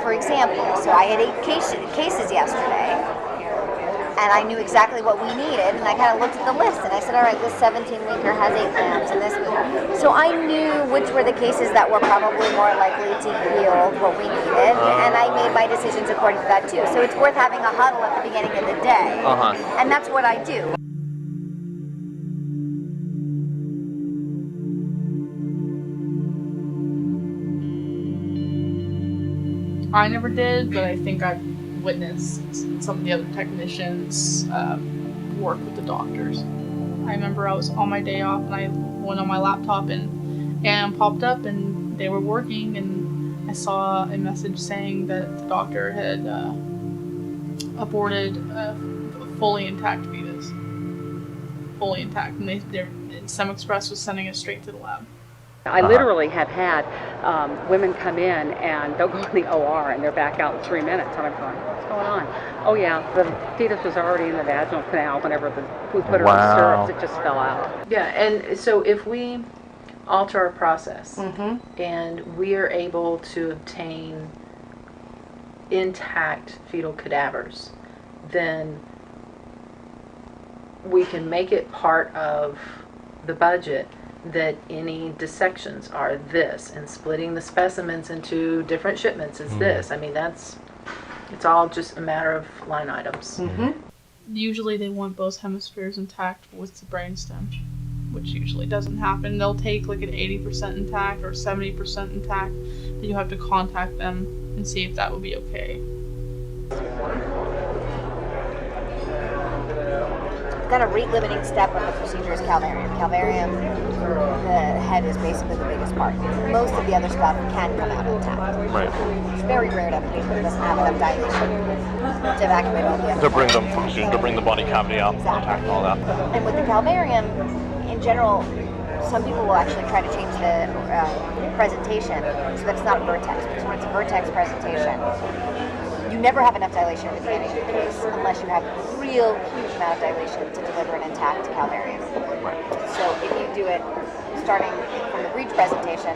For example, so I had 8 cases yesterday, and I knew exactly what we needed, and I kind of looked at the list, and I said, all right, this 17-weeker has 8 grams, and this. So I knew which were the cases that were probably more likely to yield what we needed, and I made my decisions according to that too. So it's worth having a huddle at the beginning of the day, and that's what I do. I never did, but I think I've witnessed some of the other technicians work with the doctors. I remember I was on my day off and I went on my laptop and popped up and they were working, and I saw a message saying that the doctor had aborted a fully intact fetus. Fully intact, and StemExpress was sending it straight to the lab. I literally have had women come in and they'll go in the OR and they're back out in 3 minutes, and I'm going, what's going on? Oh yeah, the fetus was already in the vaginal canal whenever we put her on stirrups, it just fell out. Yeah, and so if we alter our process and we are able to obtain intact fetal cadavers, then we can make it part of the budget that any dissections are this, and splitting the specimens into different shipments is this. I mean, it's all just a matter of line items. Usually they want both hemispheres intact with the brainstem, which usually doesn't happen. They'll take like an 80% intact or 70% intact, then you have to contact them and see if that would be okay. Kind of rate-limiting step of the procedure is calvarium. Calvarium, the head is basically the biggest part. Most of the other stuff can come out intact. Right. It's very rare to have a patient that doesn't have enough dilation to evacuate all the other To bring them function, to bring the body cavity out, intact and all that. And with the calvarium, in general, some people will actually try to change the presentation so that it's not a vertex, because when it's a vertex presentation, you never have enough dilation at the beginning of the case unless you have a real huge amount of dilation to deliver an intact calvarium. Right. So if you do it starting from the breech presentation,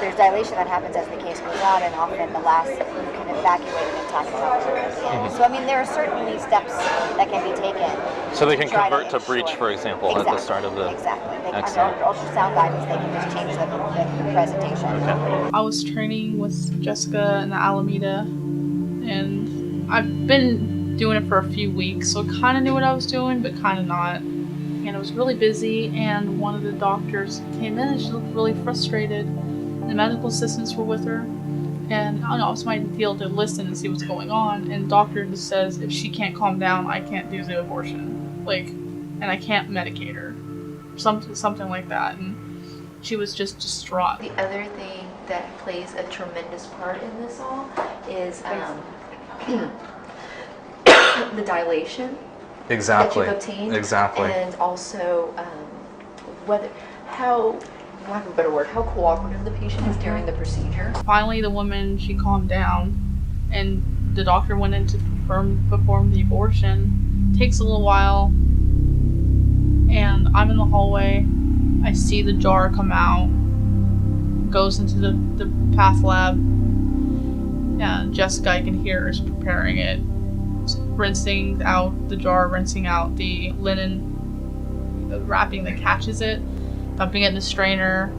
there's dilation that happens as the case goes on, and often the last, you can evacuate an intact calvarium at the end. So I mean, there are certainly steps that can be taken. So they can convert to breech, for example, at the start of the... Exactly. Under ultrasound guidance, they can just change the presentation. Okay. I was training with Jessica in the Alameda, and I've been doing it for a few weeks, so I kind of knew what I was doing, but kind of not. And it was really busy, and one of the doctors came in and she looked really frustrated. The medical assistants were with her, and I don't know, it's my deal to listen and see what's going on, and the doctor just says, if she can't calm down, I can't do the abortion. Like, and I can't medicate her. Something like that, and she was just distraught. The other thing that plays a tremendous part in this all is the dilation that you've obtained, and also how cooperative the patient is during the procedure. Finally, the woman, she calmed down, and the doctor went in to perform the abortion. Takes a little while, and I'm in the hallway. I see the jar come out, goes into the path lab, and Jessica, I can hear, is preparing it, rinsing out the jar, rinsing out the linen, the wrapping that catches it, dumping it in the strainer,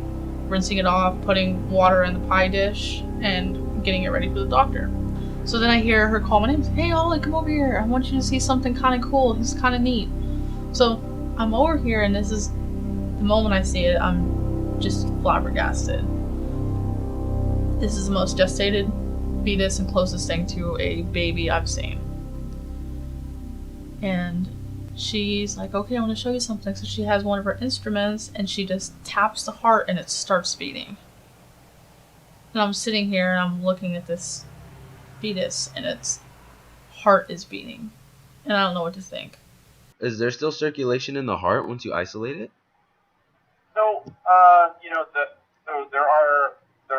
rinsing it off, putting water in the pie dish, and getting it ready for the doctor. So then I hear her call my name, hey Ollie, come over here, I want you to see something kind of cool, this is kind of neat. So I'm over here, and this is the moment I see it, I'm just flabbergasted. This is the most gestated fetus and closest thing to a baby I've seen. And she's like, okay, I want to show you something. So she has one of her instruments and she just taps the heart and it starts beating. And I'm sitting here and I'm looking at this fetus and its heart is beating. And I don't know what to think. Is there still circulation in the heart once you isolate it? So, there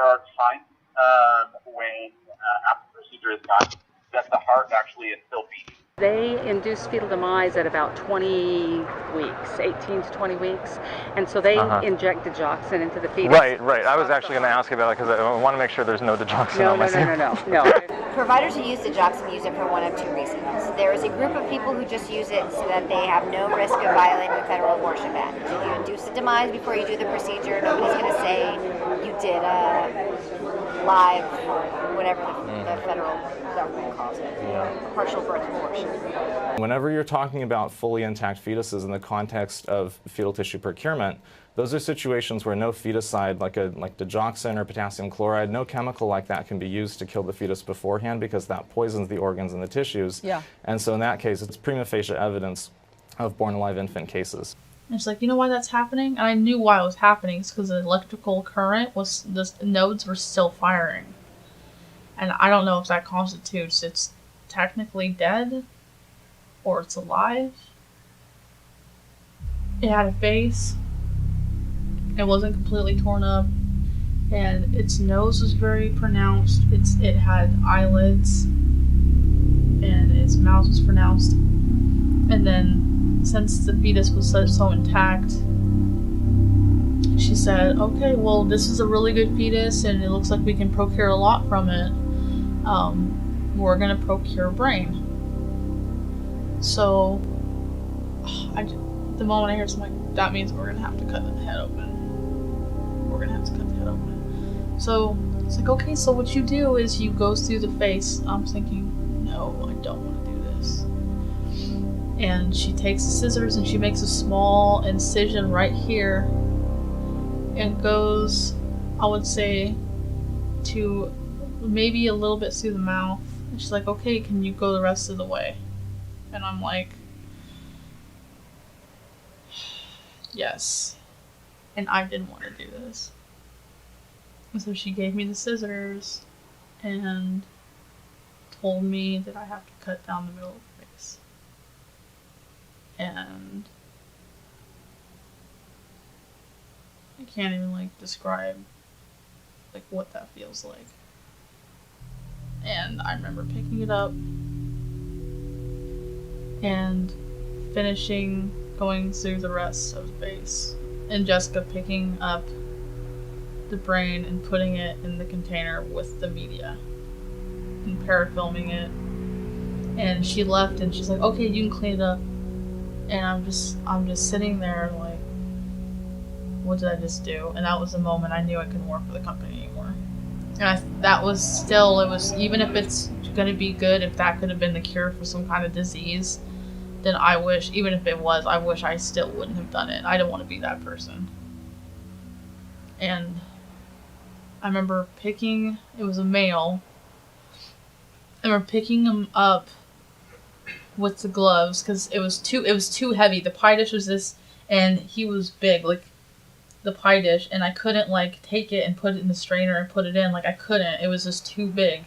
are times when after the procedure is done that the heart actually is still beating. They induce fetal demise at about 20 weeks, 18 to 20 weeks. And so they inject digoxin into the fetus. Right. I was actually going to ask about it because I want to make sure there's no digoxin on my sample. No. Providers who use digoxin use it for one of two reasons. There is a group of people who just use it so that they have no risk of violating the federal abortion ban. If you induce a demise before you do the procedure, nobody's going to say you did a live, whatever the federal government calls it, partial birth abortion. Whenever you're talking about fully intact fetuses in the context of fetal tissue procurement, those are situations where no feticide, like digoxin or potassium chloride, no chemical like that can be used to kill the fetus beforehand because that poisons the organs and the tissues. Yeah. And so in that case, it's prima facie evidence of born alive infant cases. And it's like, you know why that's happening? And I knew why it was happening. It's because the electrical current was, the nodes were still firing. And I don't know if that constitutes it's technically dead or it's alive. It had a face. It wasn't completely torn up. And its nose was very pronounced. It had eyelids. And its mouth was pronounced. And then, since the fetus was so intact, she said, okay, well, this is a really good fetus and it looks like we can procure a lot from it. We're going to procure brain. So, the moment I hear something like, that means we're going to have to cut the head open. So, it's like, okay, so what you do is you go through the face. I'm thinking, no, I don't want to do this. And she takes the scissors and she makes a small incision right here and goes, I would say, to maybe a little bit through the mouth. And she's like, okay, can you go the rest of the way? And I'm like, yes. And I didn't want to do this. And so she gave me the scissors and told me that I have to cut down the middle of the face. And I can't even describe what that feels like. And I remember picking it up and finishing going through the rest of the face. And Jessica picking up the brain and putting it in the container with the media and parafilming it. And she left and she's like, okay, you can clean it up. And I'm just sitting there like, what did I just do? And that was the moment I knew I couldn't work for the company anymore. And it was, even if it's going to be good, if that could have been the cure for some kind of disease, then I wish I still wouldn't have done it. I don't want to be that person. And I remember it was a male. I remember picking him up with the gloves because it was too heavy. The pie dish was this, and he was big, like the pie dish, and I couldn't take it and put it in the strainer and put it in. I couldn't. It was just too big.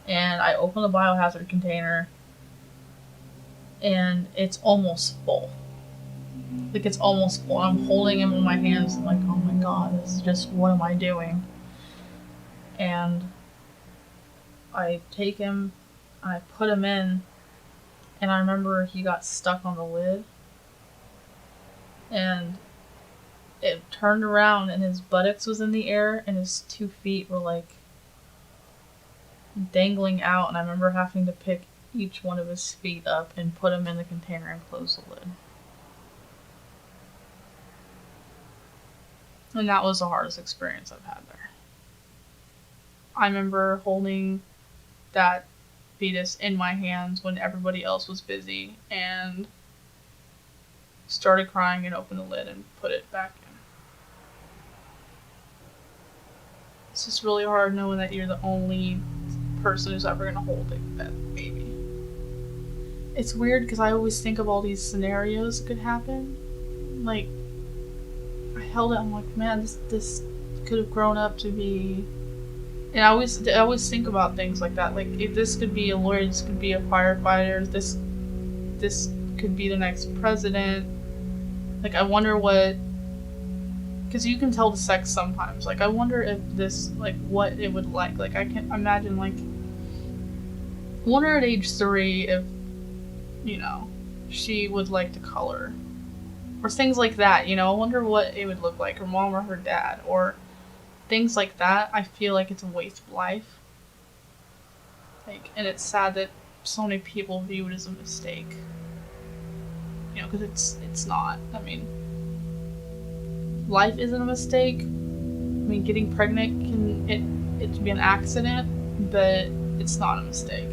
And I opened the biohazard container, and it's almost full. It's almost full. I'm holding him in my hands. I'm like, oh my god, this is just, what am I doing? And I take him, and I put him in, and I remember he got stuck on the lid. And it turned around, and his buttocks was in the air, and his 2 feet were dangling out, and I remember having to pick each one of his feet up and put him in the container and close the lid. And that was the hardest experience I've had there. I remember holding that fetus in my hands when everybody else was busy and started crying and opened the lid and put it back in. It's just really hard knowing that you're the only person who's ever going to hold that baby. It's weird because I always think of all these scenarios that could happen. I held it, I'm like, man, this could have grown up to be... And I always think about things like that. If this could be a lawyer, this could be a firefighter, this could be the next president. I wonder what... Because you can tell the sex sometimes. I wonder if this, what it would like. I can imagine, I wonder at age 3 if you know, she would like to color. Or things like that, you know, I wonder what it would look like, her mom or her dad, or things like that. I feel like it's a waste of life. Like, and it's sad that so many people view it as a mistake. You know, because it's not. I mean, life isn't a mistake. I mean, getting pregnant it be an accident, but it's not a mistake.